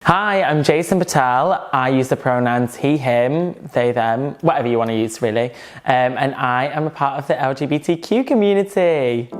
Hi, I'm Jason Patel. I use the pronouns he, him, they, them, whatever you want to use really. And I am a part of the LGBTQ community.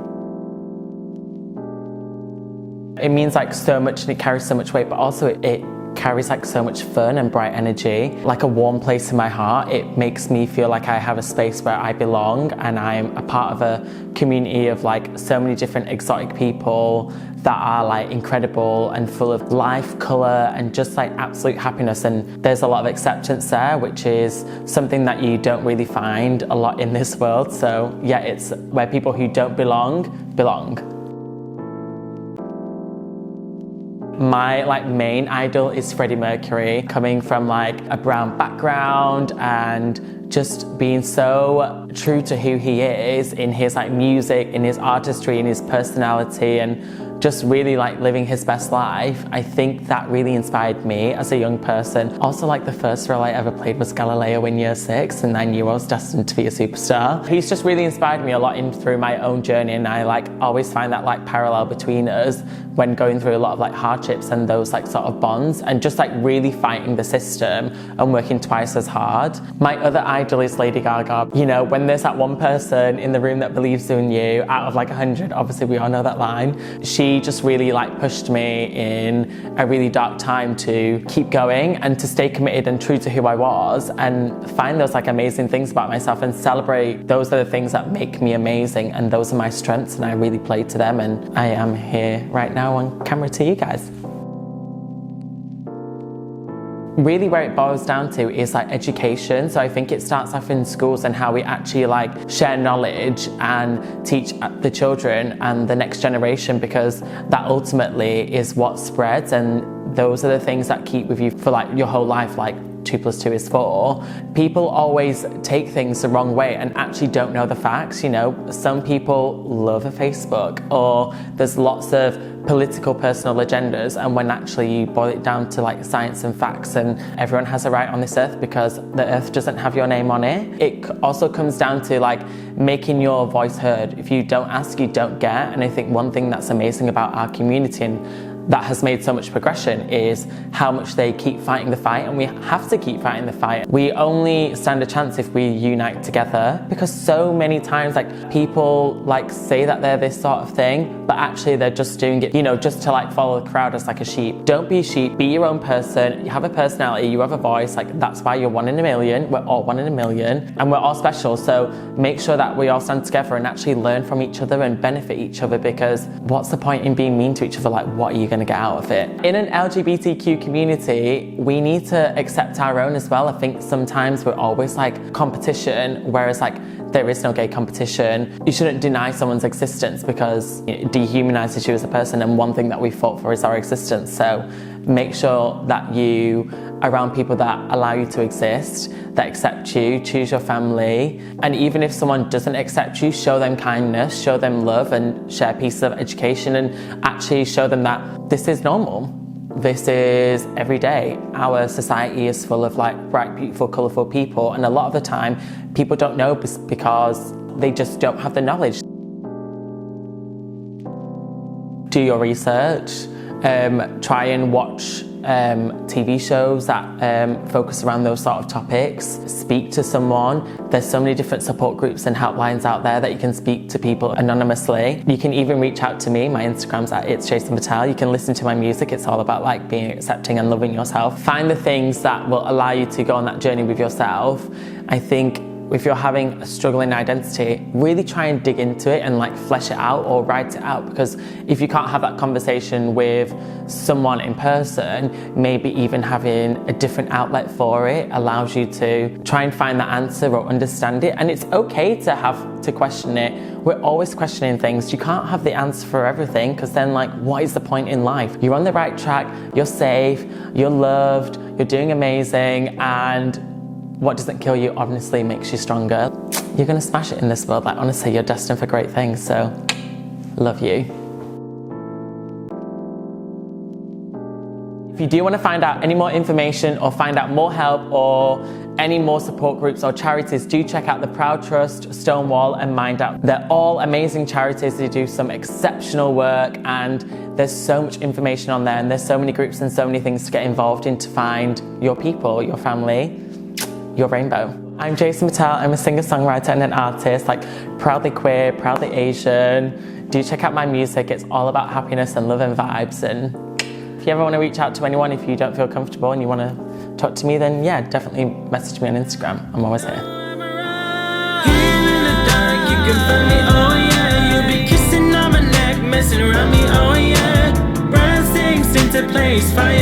It means like so much and it carries so much weight, but also it carries like so much fun and bright energy, like a warm place in my heart. It makes me feel like I have a space where I belong and I'm a part of a community of like so many different exotic people that are like incredible and full of life, colour and just like absolute happiness. And there's a lot of acceptance there, which is something that you don't really find a lot in this world. So yeah, it's where people who don't belong. My like main idol is Freddie Mercury, coming from like a brown background and just being so true to who he is in his like music, in his artistry, in his personality, and just really like living his best life. I think that really inspired me as a young person. Also, like the first role I ever played was Galileo in year 6, and I knew I was destined to be a superstar. He's just really inspired me a lot through my own journey, and I like always find that like parallel between us when going through a lot of like hardships and those like sort of bonds and just like really fighting the system and working twice as hard. My other idol is Lady Gaga. You know, when there's that one person in the room that believes in you out of like 100, obviously we all know that line. She just really like pushed me in a really dark time to keep going and to stay committed and true to who I was and find those like amazing things about myself and celebrate those are the things that make me amazing and those are my strengths, and I really play to them, and I am here right now on camera to you guys. Really where it boils down to is like education. So I think it starts off in schools and how we actually like share knowledge and teach the children and the next generation, because that ultimately is what spreads, and those are the things that keep with you for like your whole life, like 2 + 2 is 4. People always take things the wrong way and actually don't know the facts. You know, some people love a Facebook, or there's lots of political personal agendas, and when actually you boil it down to like science and facts, and everyone has a right on this earth because the earth doesn't have your name on it. It also comes down to like making your voice heard. If you don't ask, you don't get. And I think one thing that's amazing about our community and that has made so much progression is how much they keep fighting the fight, and we have to keep fighting the fight. We only stand a chance if we unite together, because so many times like people like say that they're this sort of thing, but actually they're just doing it, you know, just to like follow the crowd as like a sheep. Don't be a sheep, be your own person. You have a personality, you have a voice, like that's why you're 1 in a million. We're all 1 in a million and we're all special. So make sure that we all stand together and actually learn from each other and benefit each other, because what's the point in being mean to each other? Like, what are you going to get out of it? In an LGBTQ community, we need to accept our own as well. I think sometimes we're always like competition, whereas like there is no gay competition. You shouldn't deny someone's existence because it dehumanizes you as a person, and one thing that we fought for is our existence. So make sure that you are around people that allow you to exist, that accept you, choose your family, and even if someone doesn't accept you, show them kindness, show them love, and share pieces of education, and actually show them that this is normal. This is every day. Our society is full of like bright, beautiful, colourful people, and a lot of the time people don't know because they just don't have the knowledge. Do your research, try and watch TV shows that focus around those sort of topics. Speak to someone. There's so many different support groups and helplines out there that you can speak to people anonymously. You can even reach out to me. My Instagram's at It's Jason Patel. You can listen to my music. It's all about like being accepting and loving yourself. Find the things that will allow you to go on that journey with yourself. I think if you're having a struggling identity, really try and dig into it and like flesh it out or write it out, because if you can't have that conversation with someone in person, maybe even having a different outlet for it allows you to try and find that answer or understand it. And it's okay to have to question it. We're always questioning things. You can't have the answer for everything, because then like, what is the point in life? You're on the right track, you're safe, you're loved, you're doing amazing, and what doesn't kill you honestly makes you stronger. You're gonna smash it in this world. Like honestly, you're destined for great things. So, love you. If you do want to find out any more information or find out more help or any more support groups or charities, do check out the Proud Trust, Stonewall and Mind Out. They're all amazing charities. They do some exceptional work and there's so much information on there, and there's so many groups and so many things to get involved in to find your people, your family, your rainbow. I'm Jason Patel. I'm a singer-songwriter and an artist, like proudly queer, proudly Asian. Do check out my music. It's all about happiness and love and vibes. And if you ever want to reach out to anyone, if you don't feel comfortable and you want to talk to me, then yeah, definitely message me on Instagram. I'm always here. Messing around me, oh yeah. Brand things into place, fire.